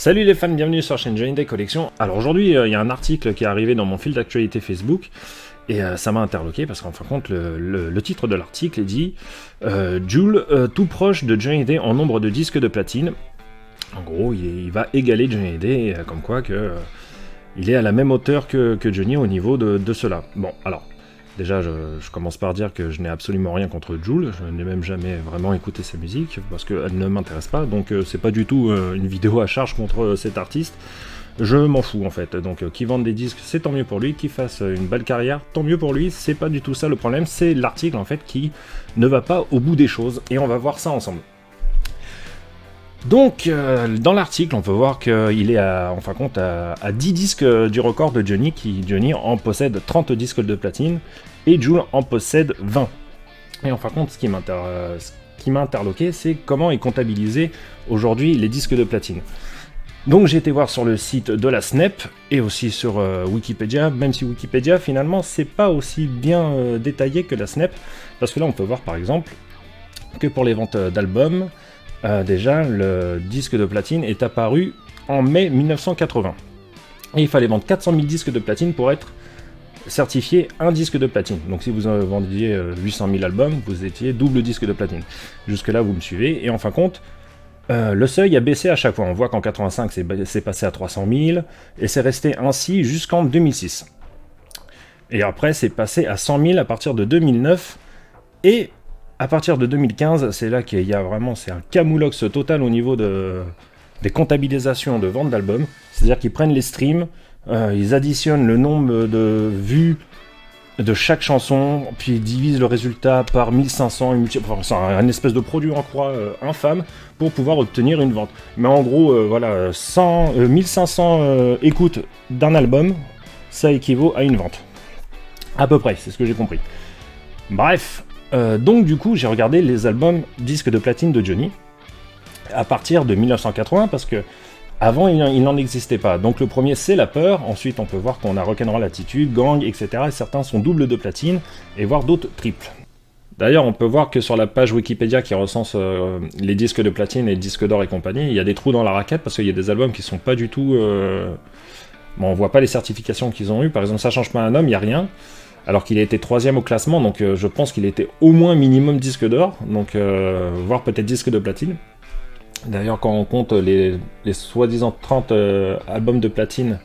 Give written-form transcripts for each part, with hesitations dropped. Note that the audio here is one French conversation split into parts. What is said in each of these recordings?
Salut les fans, bienvenue sur la chaîne Johnny Day Collection. Alors aujourd'hui, il y a un article qui est arrivé dans mon fil d'actualité Facebook et ça m'a interloqué parce qu'en fin de compte, le titre de l'article est dit Joule tout proche de Johnny Day en nombre de disques de platine. En gros, il va égaler Johnny Day, comme quoi que il est à la même hauteur que Johnny au niveau de cela. Bon, alors, déjà, je commence par dire que je n'ai absolument rien contre Joule, je n'ai même jamais vraiment écouté sa musique, parce qu'elle ne m'intéresse pas, donc c'est pas du tout une vidéo à charge contre cet artiste, je m'en fous en fait. Donc qu'il vende des disques, c'est tant mieux pour lui, qu'il fasse une belle carrière, tant mieux pour lui, c'est pas du tout ça le problème, c'est l'article en fait qui ne va pas au bout des choses, et on va voir ça ensemble. Donc, dans l'article, on peut voir qu'il est en fin de compte à 10 disques du record de Johnny, Johnny en possède 30 disques de platine, et Joule en possède 20. Et en fin de compte, ce qui m'a interloqué, c'est comment est comptabilisé aujourd'hui les disques de platine. Donc j'ai été voir sur le site de la SNEP, et aussi sur Wikipédia, même si Wikipédia, finalement, c'est pas aussi bien détaillé que la SNEP, parce que là, on peut voir, par exemple, que pour les ventes d'albums, déjà, le disque de platine est apparu en mai 1980. Et il fallait vendre 400 000 disques de platine pour être certifié un disque de platine. Donc si vous vendiez 800 000 albums, vous étiez double disque de platine. Jusque là, vous me suivez. Et en fin de compte, le seuil a baissé à chaque fois. On voit qu'en 85, c'est passé à 300 000, et c'est resté ainsi jusqu'en 2006. Et après, c'est passé à 100 000 à partir de 2009, et à partir de 2015, c'est là qu'il y a vraiment, c'est un camoulox total au niveau des comptabilisations de vente d'albums. C'est-à-dire qu'ils prennent les streams, ils additionnent le nombre de vues de chaque chanson, puis ils divisent le résultat par 1500, enfin, c'est un espèce de produit en croix infâme pour pouvoir obtenir une vente. Mais en gros, voilà, 1500 écoutes d'un album, ça équivaut à une vente. À peu près, c'est ce que j'ai compris. Bref. Donc du coup j'ai regardé les albums disques de platine de Johnny à partir de 1980 parce que avant il n'en existait pas. Donc le premier c'est La Peur, ensuite on peut voir qu'on a Rock'n'Roll Attitude, Gang, etc. Et certains sont doubles de platine et voire d'autres triples. D'ailleurs on peut voir que sur la page Wikipédia qui recense les disques de platine et disques d'or et compagnie, il y a des trous dans la raquette parce qu'il y a des albums qui sont pas du tout... Bon, on voit pas les certifications qu'ils ont eu, par exemple Ça change pas un homme, il n'y a rien. Alors qu'il a été 3ème au classement, donc je pense qu'il était au moins minimum disque d'or, donc voire peut-être disque de platine. D'ailleurs, quand on compte les soi-disant 30 albums de platine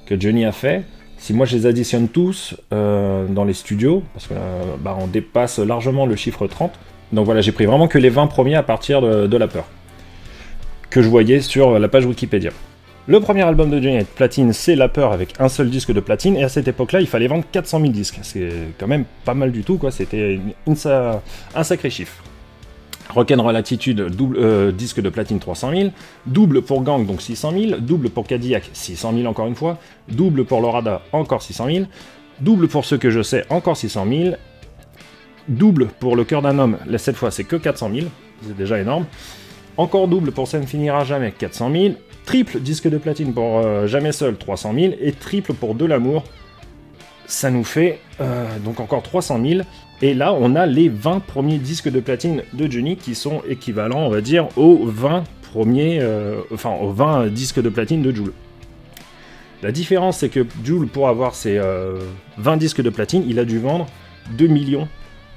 que Johnny a fait, si moi je les additionne tous dans les studios, parce que on dépasse largement le chiffre 30, donc voilà, j'ai pris vraiment que les 20 premiers à partir de La Peur, que je voyais sur la page Wikipédia. Le premier album de Johnny de platine, c'est La Peur avec un seul disque de platine, et à cette époque-là, il fallait vendre 400 000 disques. C'est quand même pas mal du tout, quoi. C'était un sacré chiffre. Rock'n'Roll Attitude, disque de platine 300 000, double pour Gang, donc 600 000, double pour Cadillac, 600 000 encore une fois, double pour Lorada, encore 600 000, double pour Ceux que je sais, encore 600 000, double pour Le Cœur d'un homme, là cette fois c'est que 400 000, c'est déjà énorme, encore double pour Ça ne finira jamais, 400 000, triple disque de platine pour Jamais seul, 300 000, et triple pour De l'amour, ça nous fait donc encore 300 000, et là on a les 20 premiers disques de platine de Johnny qui sont équivalents, on va dire, aux 20 premiers, aux 20 disques de platine de Joule. La différence c'est que Joule, pour avoir ses 20 disques de platine, il a dû vendre 2 millions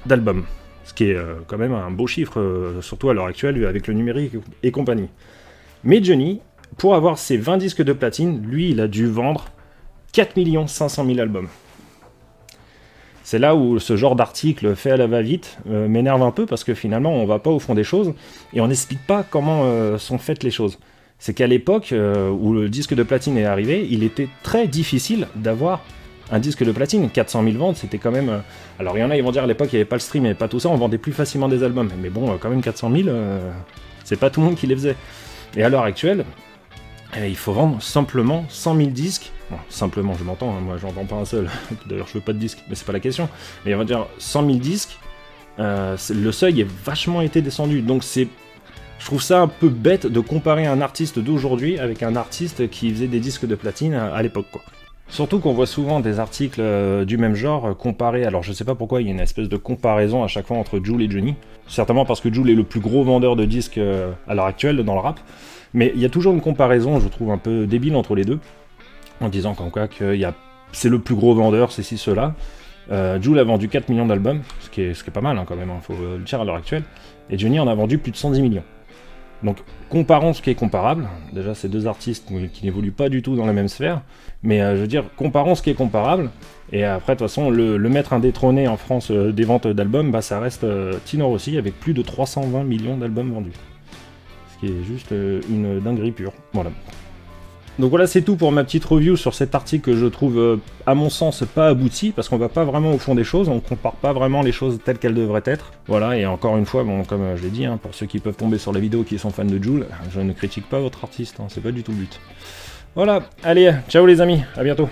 d'albums. Ce qui est quand même un beau chiffre, surtout à l'heure actuelle avec le numérique et compagnie. Mais Johnny, pour avoir ses 20 disques de platine, lui, il a dû vendre 4 500 000 albums. C'est là où ce genre d'article fait à la va-vite m'énerve un peu, parce que finalement, on va pas au fond des choses, et on n'explique pas comment sont faites les choses. C'est qu'à l'époque où le disque de platine est arrivé, il était très difficile d'avoir un disque de platine. 400 000 ventes, c'était quand même... Alors il y en a, ils vont dire à l'époque, il n'y avait pas le stream, il n'y avait pas tout ça, on vendait plus facilement des albums. Mais bon, quand même 400 000, c'est pas tout le monde qui les faisait. Et à l'heure actuelle, il faut vendre simplement 100 000 disques. Bon, simplement, je m'entends, hein, moi j'en vends pas un seul. D'ailleurs, je veux pas de disques, mais c'est pas la question. Mais on va dire 100 000 disques, le seuil est vachement été descendu. Donc je trouve ça un peu bête de comparer un artiste d'aujourd'hui avec un artiste qui faisait des disques de platine à l'époque, quoi. Surtout qu'on voit souvent des articles du même genre comparés, alors je sais pas pourquoi il y a une espèce de comparaison à chaque fois entre Joule et Johnny, certainement parce que Joule est le plus gros vendeur de disques à l'heure actuelle dans le rap, Mais il y a toujours une comparaison, je trouve, un peu débile entre les deux, en disant qu'en quoi que c'est le plus gros vendeur, c'est ci, cela. Jul a vendu 4 millions d'albums, ce qui est pas mal quand même, faut le dire à l'heure actuelle, et Johnny en a vendu plus de 110 millions. Donc comparons ce qui est comparable, déjà c'est deux artistes qui n'évoluent pas du tout dans la même sphère, mais je veux dire, comparons ce qui est comparable, et après de toute façon, le maître indétrôné en France des ventes d'albums, ça reste Tino Rossi avec plus de 320 millions d'albums vendus. Ce qui est juste une dinguerie pure, voilà. Donc voilà, c'est tout pour ma petite review sur cet article que je trouve, à mon sens, pas abouti, parce qu'on va pas vraiment au fond des choses, on compare pas vraiment les choses telles qu'elles devraient être. Voilà, et encore une fois, bon, comme je l'ai dit, pour ceux qui peuvent tomber sur la vidéo qui sont fans de Jul, je ne critique pas votre artiste, c'est pas du tout le but. Voilà, allez, ciao les amis, à bientôt.